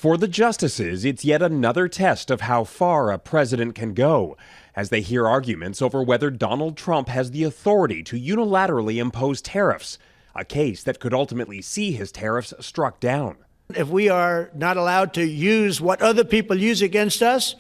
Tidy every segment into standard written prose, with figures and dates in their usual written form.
For the justices, it's yet another test of how far a president can go, as they hear arguments over whether Donald Trump has the authority to unilaterally impose tariffs, a case that could ultimately see his tariffs struck down. If we are not allowed to use what other people use against us,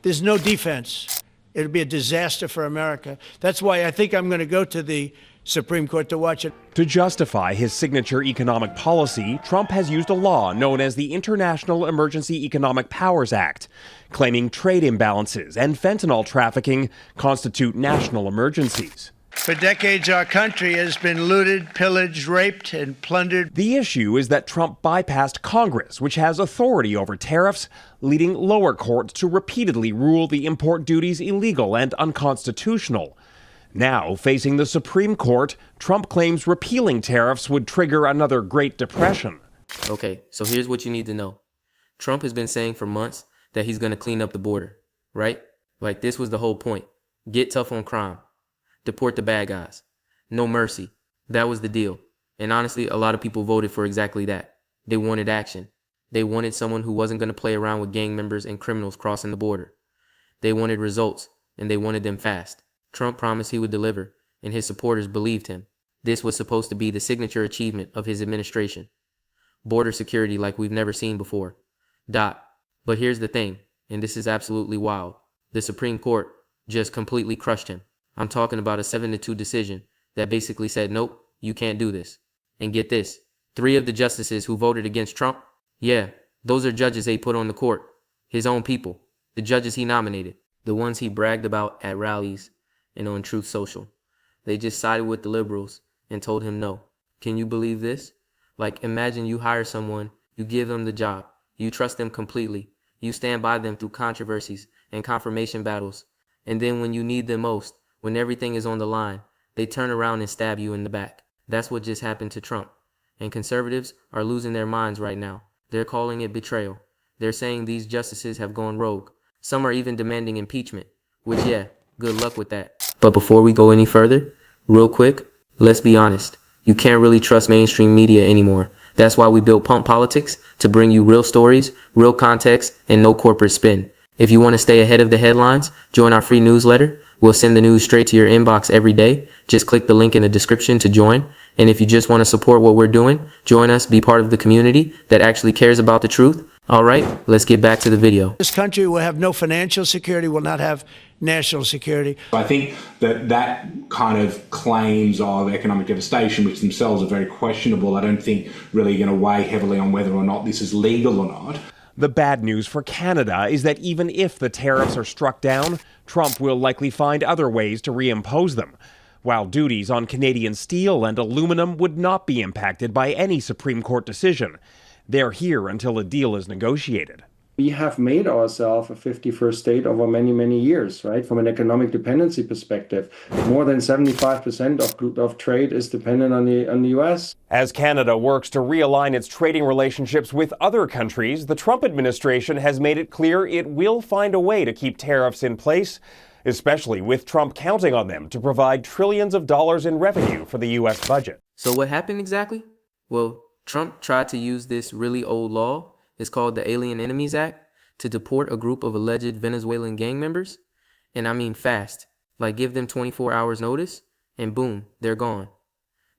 there's no defense. It'll be a disaster for America. That's why I think I'm going to go to the Supreme Court to watch it. To justify his signature economic policy, Trump has used a law known as the International Emergency Economic Powers Act, claiming trade imbalances and fentanyl trafficking constitute national emergencies. For decades, our country has been looted, pillaged, raped, and plundered. The issue is that Trump bypassed Congress, which has authority over tariffs, leading lower courts to repeatedly rule the import duties illegal and unconstitutional. Now, facing the Supreme Court, Trump claims repealing tariffs would trigger another Great Depression. Okay, so here's what you need to know. Trump has been saying for months that he's going to clean up the border, right? Like, this was the whole point. Get tough on crime. Deport the bad guys. No mercy. That was the deal. And honestly, a lot of people voted for exactly that. They wanted action. They wanted someone who wasn't going to play around with gang members and criminals crossing the border. They wanted results, and they wanted them fast. Trump promised he would deliver, and his supporters believed him. This was supposed to be the signature achievement of his administration. Border security like we've never seen before. But here's the thing, and this is absolutely wild. The Supreme Court just completely crushed him. I'm talking about a 7-2 decision that basically said, nope, you can't do this. And get this, 3 of the justices who voted against Trump, yeah, those are judges they put on the court. His own people. The judges he nominated. The ones he bragged about at rallies and on Truth Social. They just sided with the liberals and told him no. Can you believe this? Like, imagine you hire someone, you give them the job, you trust them completely, you stand by them through controversies and confirmation battles, and then when you need them most, when everything is on the line, they turn around and stab you in the back. That's what just happened to Trump. And conservatives are losing their minds right now. They're calling it betrayal. They're saying these justices have gone rogue. Some are even demanding impeachment, which, yeah, good luck with that. But before we go any further, real quick, let's be honest. You can't really trust mainstream media anymore. That's why we built Pump Politics, to bring you real stories, real context, and no corporate spin. If you want to stay ahead of the headlines, join our free newsletter. We'll send the news straight to your inbox every day. Just click the link in the description to join. And if you just want to support what we're doing, join us, be part of the community that actually cares about the truth. All right, let's get back to the video. This country will have no financial security, will not have national security. I think that kind of claims of economic devastation, which themselves are very questionable, I don't think really going to weigh heavily on whether or not this is legal or not. The bad news for Canada is that even if the tariffs are struck down, Trump will likely find other ways to reimpose them, while duties on Canadian steel and aluminum would not be impacted by any Supreme Court decision. They're here until a deal is negotiated. We have made ourselves a 51st state over many, many years, right? From an economic dependency perspective, more than 75% of trade is dependent on the U.S. As Canada works to realign its trading relationships with other countries, the Trump administration has made it clear it will find a way to keep tariffs in place, especially with Trump counting on them to provide trillions of dollars in revenue for the U.S. budget. So what happened exactly? Well, Trump tried to use this really old law, it's called the Alien Enemies Act, to deport a group of alleged Venezuelan gang members. And I mean fast, like give them 24 hours notice, and boom, they're gone.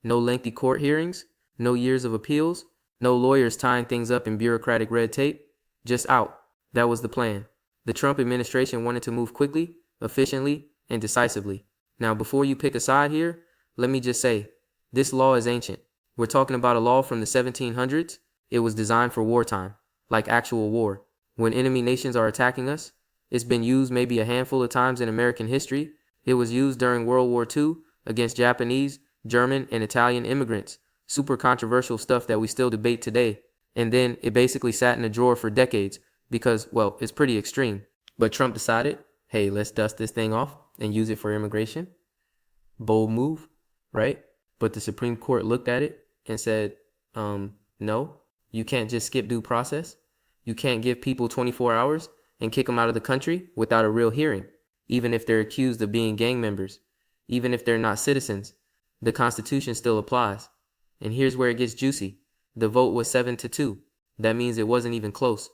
No lengthy court hearings, no years of appeals, no lawyers tying things up in bureaucratic red tape, just out. That was the plan. The Trump administration wanted to move quickly, efficiently, and decisively. Now, before you pick a side here, let me just say, this law is ancient. We're talking about a law from the 1700s. It was designed for wartime, like actual war. When enemy nations are attacking us, it's been used maybe a handful of times in American history. It was used during World War II against Japanese, German, and Italian immigrants. Super controversial stuff that we still debate today. And then it basically sat in a drawer for decades because, well, it's pretty extreme. But Trump decided, hey, let's dust this thing off and use it for immigration. Bold move, right? But the Supreme Court looked at it and said, no, you can't just skip due process. You can't give people 24 hours and kick them out of the country without a real hearing, even if they're accused of being gang members, even if they're not citizens. The Constitution still applies. And here's where it gets juicy. The vote was 7-2. That means it wasn't even close.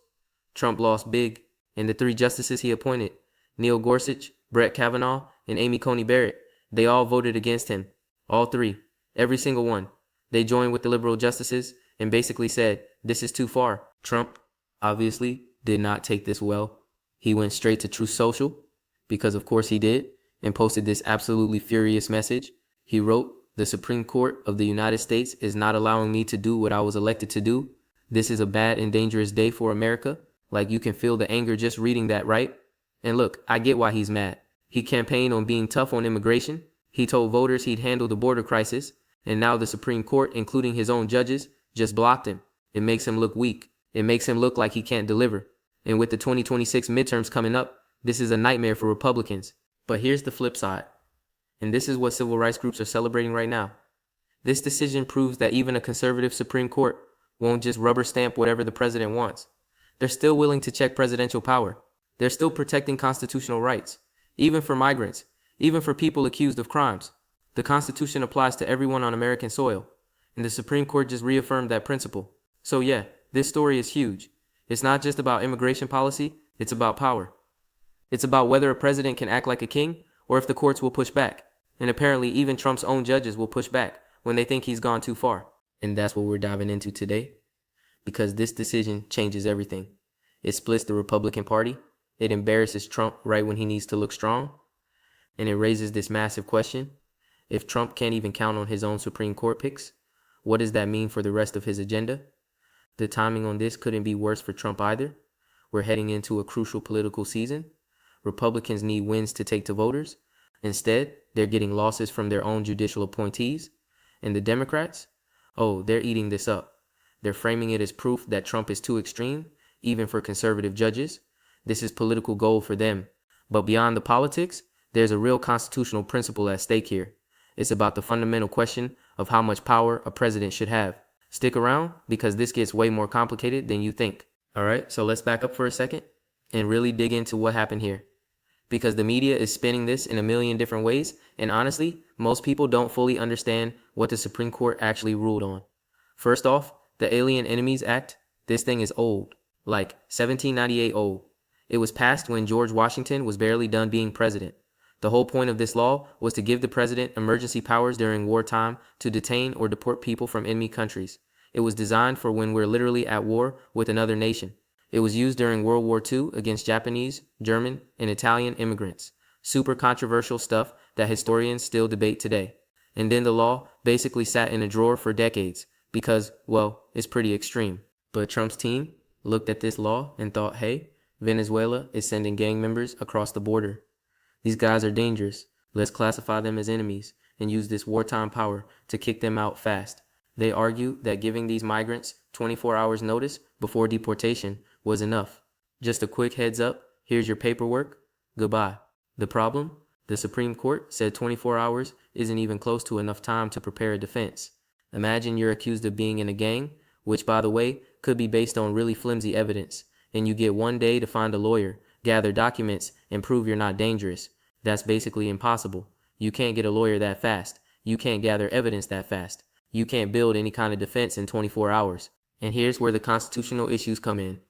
Trump lost big, and the 3 justices he appointed, Neil Gorsuch, Brett Kavanaugh, and Amy Coney Barrett, they all voted against him. All 3. Every single one. They joined with the liberal justices and basically said, this is too far. Trump, obviously, did not take this well. He went straight to Truth Social, because of course he did, and posted this absolutely furious message. He wrote, "The Supreme Court of the United States is not allowing me to do what I was elected to do. This is a bad and dangerous day for America." Like, you can feel the anger just reading that, right? And look, I get why he's mad. He campaigned on being tough on immigration. He told voters he'd handle the border crisis. And now the Supreme Court, including his own judges, just blocked him. It makes him look weak. It makes him look like he can't deliver. And with the 2026 midterms coming up, this is a nightmare for Republicans. But here's the flip side. And this is what civil rights groups are celebrating right now. This decision proves that even a conservative Supreme Court won't just rubber stamp whatever the president wants. They're still willing to check presidential power. They're still protecting constitutional rights, even for migrants, even for people accused of crimes. The Constitution applies to everyone on American soil, and the Supreme Court just reaffirmed that principle. So yeah, this story is huge. It's not just about immigration policy, it's about power. It's about whether a president can act like a king, or if the courts will push back. And apparently even Trump's own judges will push back when they think he's gone too far. And that's what we're diving into today. Because this decision changes everything. It splits the Republican Party. It embarrasses Trump right when he needs to look strong. And it raises this massive question. If Trump can't even count on his own Supreme Court picks, what does that mean for the rest of his agenda? The timing on this couldn't be worse for Trump either. We're heading into a crucial political season. Republicans need wins to take to voters. Instead, they're getting losses from their own judicial appointees. And the Democrats? Oh, they're eating this up. They're framing it as proof that Trump is too extreme, even for conservative judges. This is political gold for them. But beyond the politics, there's a real constitutional principle at stake here. It's about the fundamental question of how much power a president should have. Stick around, because this gets way more complicated than you think. Alright, so let's back up for a second and really dig into what happened here. Because the media is spinning this in a million different ways, and honestly, most people don't fully understand what the Supreme Court actually ruled on. First off, the Alien Enemies Act, this thing is old, like 1798 old. It was passed when George Washington was barely done being president. The whole point of this law was to give the president emergency powers during wartime to detain or deport people from enemy countries. It was designed for when we're literally at war with another nation. It was used during World War II against Japanese, German, and Italian immigrants. Super controversial stuff that historians still debate today. And then the law basically sat in a drawer for decades because, well, it's pretty extreme. But Trump's team looked at this law and thought, hey, Venezuela is sending gang members across the border. These guys are dangerous. Let's classify them as enemies and use this wartime power to kick them out fast. They argue that giving these migrants 24 hours notice before deportation was enough. Just a quick heads up, here's your paperwork, goodbye. The problem? The Supreme Court said 24 hours isn't even close to enough time to prepare a defense. Imagine you're accused of being in a gang, which by the way, could be based on really flimsy evidence, and you get 1 day to find a lawyer, gather documents, and prove you're not dangerous. That's basically impossible. You can't get a lawyer that fast. You can't gather evidence that fast. You can't build any kind of defense in 24 hours. And here's where the constitutional issues come in.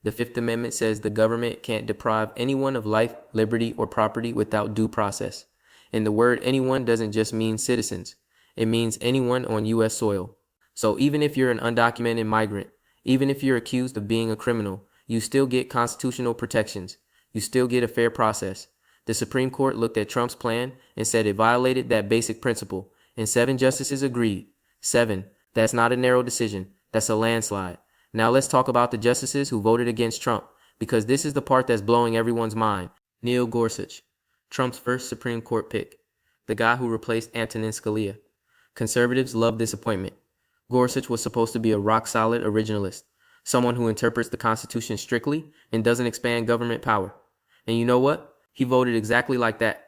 The Fifth Amendment says the government can't deprive anyone of life, liberty, or property without due process. And the word anyone doesn't just mean citizens. It means anyone on U.S. soil. So even if you're an undocumented migrant, even if you're accused of being a criminal, you still get constitutional protections. You still get a fair process. The Supreme Court looked at Trump's plan and said it violated that basic principle, and 7 justices agreed. 7. That's not a narrow decision. That's a landslide. Now let's talk about the justices who voted against Trump, because this is the part that's blowing everyone's mind. Neil Gorsuch, Trump's first Supreme Court pick, the guy who replaced Antonin Scalia. Conservatives love this appointment. Gorsuch was supposed to be a rock-solid originalist, someone who interprets the Constitution strictly and doesn't expand government power. And you know what? He voted exactly like that.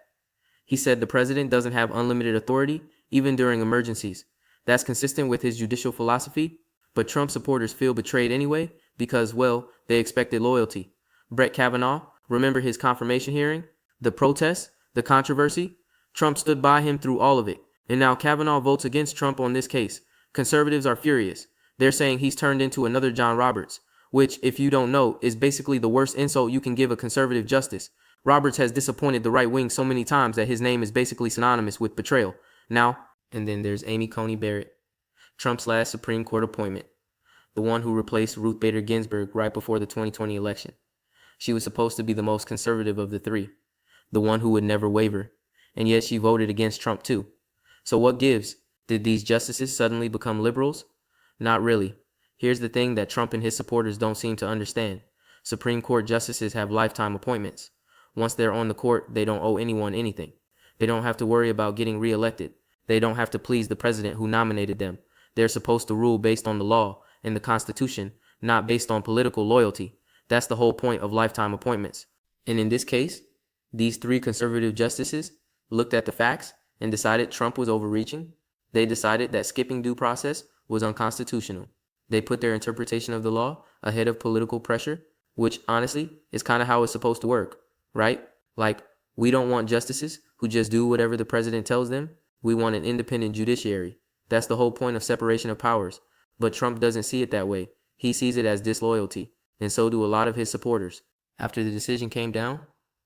He said the president doesn't have unlimited authority, even during emergencies. That's consistent with his judicial philosophy, but Trump supporters feel betrayed anyway because, well, they expected loyalty. Brett Kavanaugh, remember his confirmation hearing? The protests? The controversy? Trump stood by him through all of it, and now Kavanaugh votes against Trump on this case. Conservatives are furious. They're saying he's turned into another John Roberts. which, if you don't know, is basically the worst insult you can give a conservative justice. Roberts has disappointed the right wing so many times that his name is basically synonymous with betrayal. Now, and then there's Amy Coney Barrett, Trump's last Supreme Court appointment, the one who replaced Ruth Bader Ginsburg right before the 2020 election. She was supposed to be the most conservative of the three, the one who would never waver, and yet she voted against Trump too. So what gives? Did these justices suddenly become liberals? Not really. Here's the thing that Trump and his supporters don't seem to understand. Supreme Court justices have lifetime appointments. Once they're on the court, they don't owe anyone anything. They don't have to worry about getting reelected. They don't have to please the president who nominated them. They're supposed to rule based on the law and the Constitution, not based on political loyalty. That's the whole point of lifetime appointments. And in this case, these three conservative justices looked at the facts and decided Trump was overreaching. They decided that skipping due process was unconstitutional. They put their interpretation of the law ahead of political pressure, which honestly is kind of how it's supposed to work, right? Like, we don't want justices who just do whatever the president tells them. We want an independent judiciary. That's the whole point of separation of powers. But Trump doesn't see it that way. He sees it as disloyalty, and so do a lot of his supporters. After the decision came down,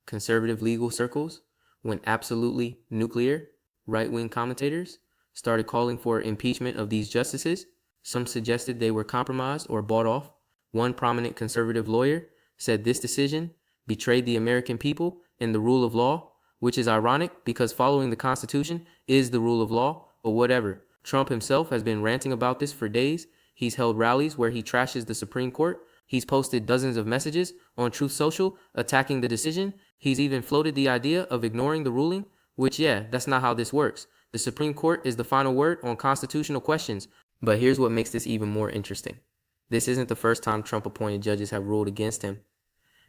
conservative legal circles went absolutely nuclear. Right-wing commentators started calling for impeachment of these justices. Some suggested they were compromised or bought off. One prominent conservative lawyer said this decision betrayed the American people and the rule of law, which is ironic because following the Constitution is the rule of law, but whatever. Trump himself has been ranting about this for days. He's held rallies where he trashes the Supreme Court. He's posted dozens of messages on Truth Social attacking the decision. He's even floated the idea of ignoring the ruling, which, yeah, that's not how this works. The Supreme Court is the final word on constitutional questions. But here's what makes this even more interesting. This isn't the first time Trump-appointed judges have ruled against him.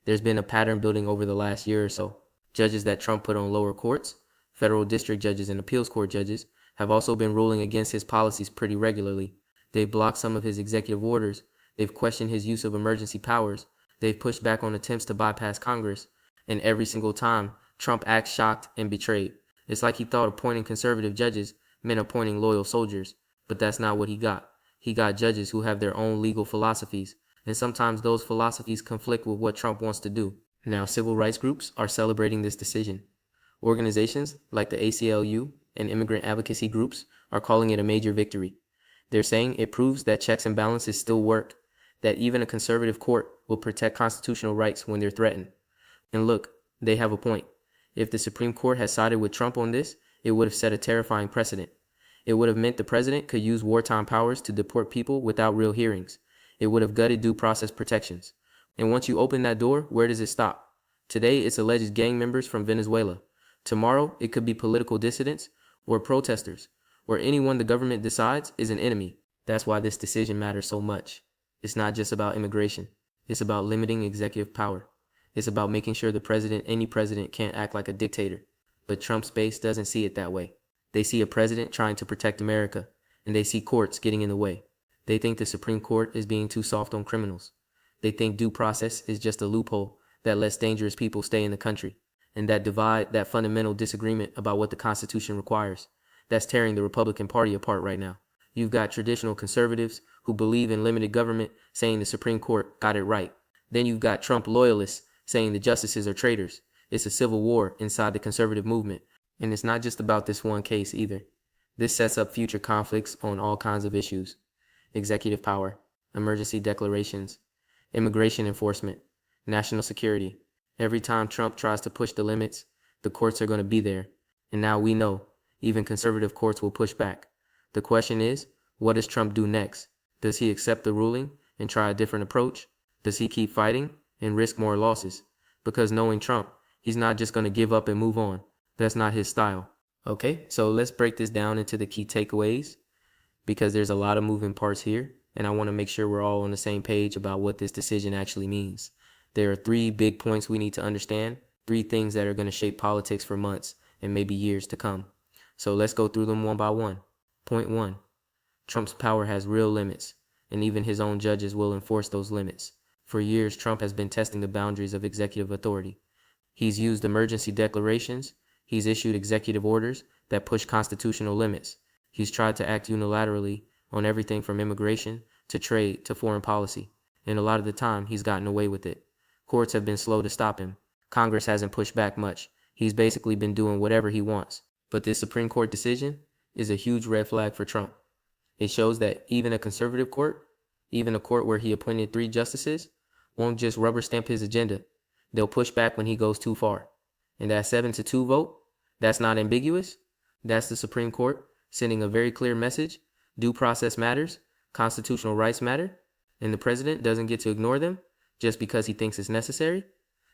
There's been a pattern building over the last year or so. Judges that Trump put on lower courts, federal district judges and appeals court judges, have also been ruling against his policies pretty regularly. They've blocked some of his executive orders. They've questioned his use of emergency powers. They've pushed back on attempts to bypass Congress. And every single time, Trump acts shocked and betrayed. It's like he thought appointing conservative judges meant appointing loyal soldiers. But that's not what he got. He got judges who have their own legal philosophies. And sometimes those philosophies conflict with what Trump wants to do. Now, civil rights groups are celebrating this decision. Organizations like the ACLU and immigrant advocacy groups are calling it a major victory. They're saying it proves that checks and balances still work, that even a conservative court will protect constitutional rights when they're threatened. And look, they have a point. If the Supreme Court had sided with Trump on this, it would have set a terrifying precedent. It would have meant the president could use wartime powers to deport people without real hearings. It would have gutted due process protections. And once you open that door, where does it stop? Today, it's alleged gang members from Venezuela. Tomorrow, it could be political dissidents or protesters, or anyone the government decides is an enemy. That's why this decision matters so much. It's not just about immigration. It's about limiting executive power. It's about making sure any president can't act like a dictator. But Trump's base doesn't see it that way. They see a president trying to protect America, and they see courts getting in the way. They think the Supreme Court is being too soft on criminals. They think due process is just a loophole that lets dangerous people stay in the country. And that fundamental disagreement about what the Constitution requires, that's tearing the Republican Party apart right now. You've got traditional conservatives who believe in limited government saying the Supreme Court got it right. Then you've got Trump loyalists saying the justices are traitors. It's a civil war inside the conservative movement. And it's not just about this one case either. This sets up future conflicts on all kinds of issues. Executive power, emergency declarations, immigration enforcement, national security. Every time Trump tries to push the limits, the courts are going to be there. And now we know, even conservative courts will push back. The question is, what does Trump do next? Does he accept the ruling and try a different approach? Does he keep fighting and risk more losses? Because knowing Trump, he's not just going to give up and move on. That's not his style. Okay, so let's break this down into the key takeaways, because there's a lot of moving parts here, and I want to make sure we're all on the same page about what this decision actually means. There are 3 big points we need to understand, 3 things that are going to shape politics for months and maybe years to come. So let's go through them one by one. Point 1, Trump's power has real limits, and even his own judges will enforce those limits. For years, Trump has been testing the boundaries of executive authority. He's used emergency declarations. He's issued executive orders that push constitutional limits. He's tried to act unilaterally on everything from immigration to trade to foreign policy. and a lot of the time he's gotten away with it. Courts have been slow to stop him. Congress hasn't pushed back much. He's basically been doing whatever he wants. But this Supreme Court decision is a huge red flag for Trump. It shows that even a conservative court, even a court where he appointed 3 justices, won't just rubber stamp his agenda. They'll push back when he goes too far. And that 7-2 vote, that's not ambiguous. That's the Supreme Court sending a very clear message. Due process matters, constitutional rights matter, and the president doesn't get to ignore them just because he thinks it's necessary.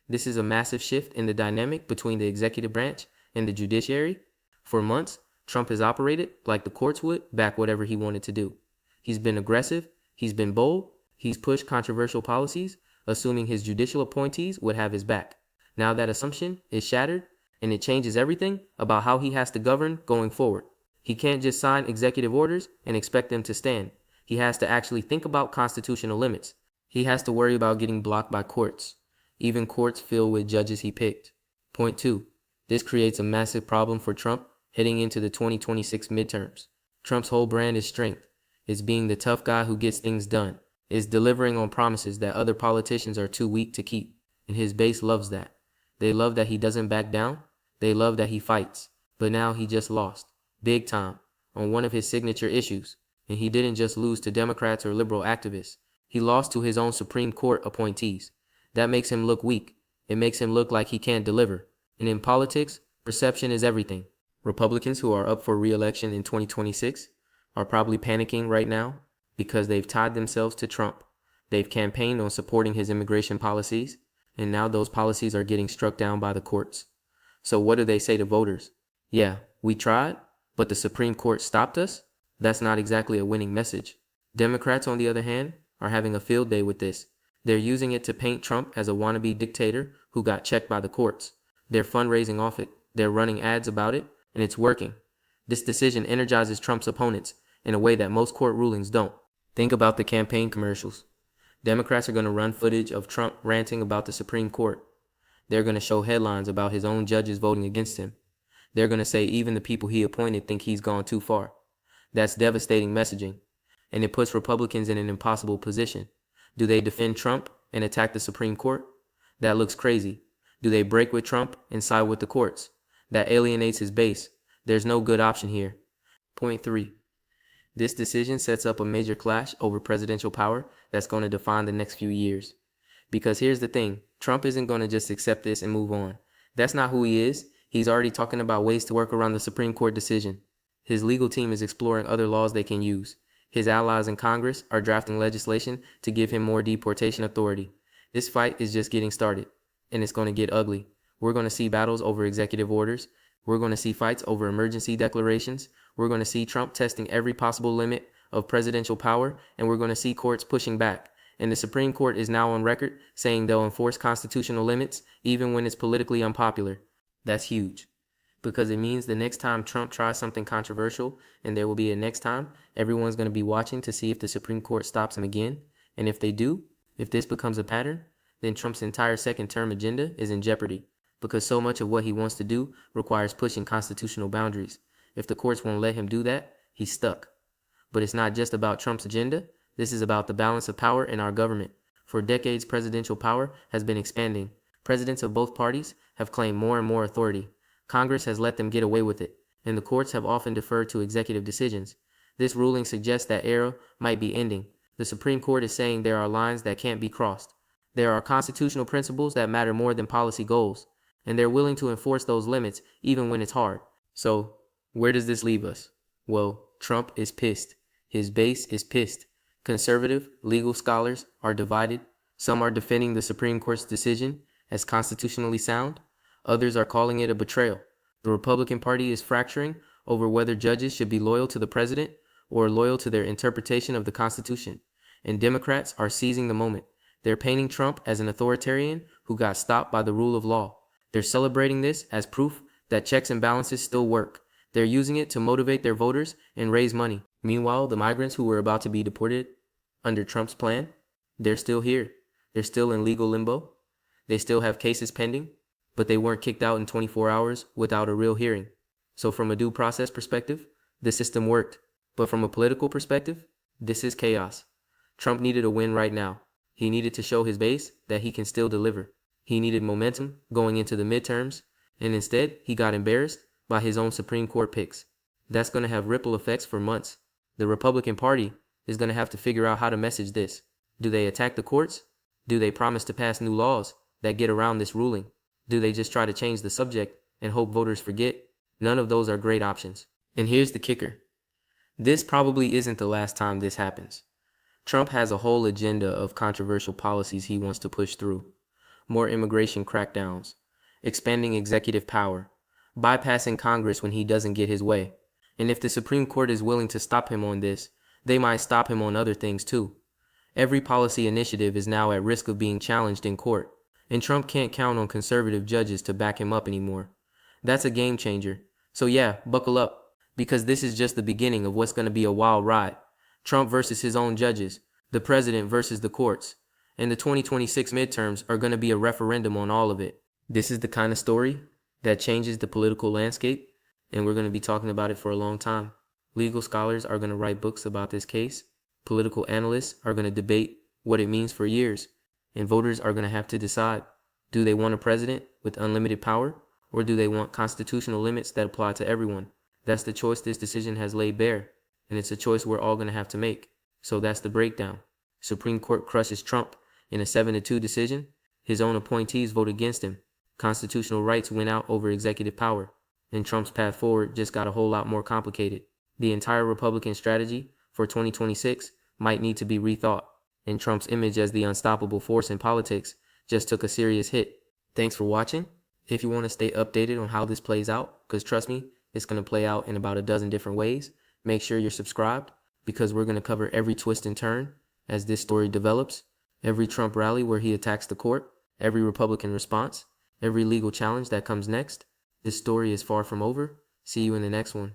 This is a massive shift in the dynamic between the executive branch and the judiciary. For months, Trump has operated like the courts would back whatever he wanted to do. He's been aggressive, he's been bold, he's pushed controversial policies, assuming his judicial appointees would have his back. Now that assumption is shattered, and it changes everything about how he has to govern going forward. He can't just sign executive orders and expect them to stand. He has to actually think about constitutional limits. He has to worry about getting blocked by courts, even courts filled with judges he picked. Point 2. This creates a massive problem for Trump heading into the 2026 midterms. Trump's whole brand is strength. It's being the tough guy who gets things done. It's delivering on promises that other politicians are too weak to keep. And his base loves that. They love that he doesn't back down. They love that he fights. But now he just lost, big time, on one of his signature issues. And he didn't just lose to Democrats or liberal activists. He lost to his own Supreme Court appointees. That makes him look weak. It makes him look like he can't deliver. And in politics, perception is everything. Republicans who are up for re-election in 2026 are probably panicking right now because they've tied themselves to Trump. They've campaigned on supporting his immigration policies, and now those policies are getting struck down by the courts. So what do they say to voters? Yeah, we tried, but the Supreme Court stopped us? That's not exactly a winning message. Democrats, on the other hand, are having a field day with this. They're using it to paint Trump as a wannabe dictator who got checked by the courts. They're fundraising off it. They're running ads about it, and it's working. This decision energizes Trump's opponents in a way that most court rulings don't. Think about the campaign commercials. Democrats are going to run footage of Trump ranting about the Supreme Court. They're going to show headlines about his own judges voting against him. They're going to say even the people he appointed think he's gone too far. That's devastating messaging, and it puts Republicans in an impossible position. Do they defend Trump and attack the Supreme Court? That looks crazy. Do they break with Trump and side with the courts? That alienates his base. There's no good option here. Point 3. This decision sets up a major clash over presidential power that's going to define the next few years. Because here's the thing, Trump isn't going to just accept this and move on. That's not who he is. He's already talking about ways to work around the Supreme Court decision. His legal team is exploring other laws they can use. His allies in Congress are drafting legislation to give him more deportation authority. This fight is just getting started, and it's going to get ugly. We're going to see battles over executive orders. We're going to see fights over emergency declarations. We're going to see Trump testing every possible limit of presidential power, and we're going to see courts pushing back. And the Supreme Court is now on record saying they'll enforce constitutional limits even when it's politically unpopular. That's huge, because it means the next time Trump tries something controversial, and there will be a next time, everyone's going to be watching to see if the Supreme Court stops him again. And if they do, if this becomes a pattern, then Trump's entire second-term agenda is in jeopardy, because so much of what he wants to do requires pushing constitutional boundaries. If the courts won't let him do that, he's stuck. But it's not just about Trump's agenda. This is about the balance of power in our government. For decades, presidential power has been expanding. Presidents of both parties have claimed more and more authority. Congress has let them get away with it, and the courts have often deferred to executive decisions. This ruling suggests that era might be ending. The Supreme Court is saying there are lines that can't be crossed. There are constitutional principles that matter more than policy goals, and they're willing to enforce those limits even when it's hard. So, where does this leave us? Well, Trump is pissed. His base is pissed. Conservative legal scholars are divided. Some are defending the Supreme Court's decision as constitutionally sound. Others are calling it a betrayal. The Republican Party is fracturing over whether judges should be loyal to the president or loyal to their interpretation of the Constitution. And Democrats are seizing the moment. They're painting Trump as an authoritarian who got stopped by the rule of law. They're celebrating this as proof that checks and balances still work. They're using it to motivate their voters and raise money. Meanwhile, the migrants who were about to be deported under Trump's plan, they're still here. They're still in legal limbo. They still have cases pending, but they weren't kicked out in 24 hours without a real hearing. So from a due process perspective, the system worked. But from a political perspective, this is chaos. Trump needed a win right now. He needed to show his base that he can still deliver. He needed momentum going into the midterms, and instead, he got embarrassed by his own Supreme Court picks. That's going to have ripple effects for months. The Republican Party is going to have to figure out how to message this. Do they attack the courts? Do they promise to pass new laws that get around this ruling? Do they just try to change the subject and hope voters forget? None of those are great options. And here's the kicker. This probably isn't the last time this happens. Trump has a whole agenda of controversial policies he wants to push through. More immigration crackdowns, expanding executive power, bypassing Congress when he doesn't get his way. And if the Supreme Court is willing to stop him on this, they might stop him on other things too. Every policy initiative is now at risk of being challenged in court, and Trump can't count on conservative judges to back him up anymore. That's a game changer. So yeah, buckle up, because this is just the beginning of what's going to be a wild ride. Trump versus his own judges, the president versus the courts, and the 2026 midterms are going to be a referendum on all of it. This is the kind of story that changes the political landscape, and we're going to be talking about it for a long time. Legal scholars are going to write books about this case. Political analysts are going to debate what it means for years, and voters are going to have to decide, do they want a president with unlimited power, or do they want constitutional limits that apply to everyone? That's the choice this decision has laid bare, and it's a choice we're all going to have to make. So that's the breakdown. Supreme Court crushes Trump in a 7-2 decision. His own appointees vote against him. Constitutional rights win out over executive power, and Trump's path forward just got a whole lot more complicated. The entire Republican strategy for 2026 might need to be rethought, and Trump's image as the unstoppable force in politics just took a serious hit. Thanks for watching. If you want to stay updated on how this plays out, because trust me, it's going to play out in about a dozen different ways, make sure you're subscribed, because we're going to cover every twist and turn as this story develops, every Trump rally where he attacks the court, every Republican response, every legal challenge that comes next. This story is far from over. See you in the next one.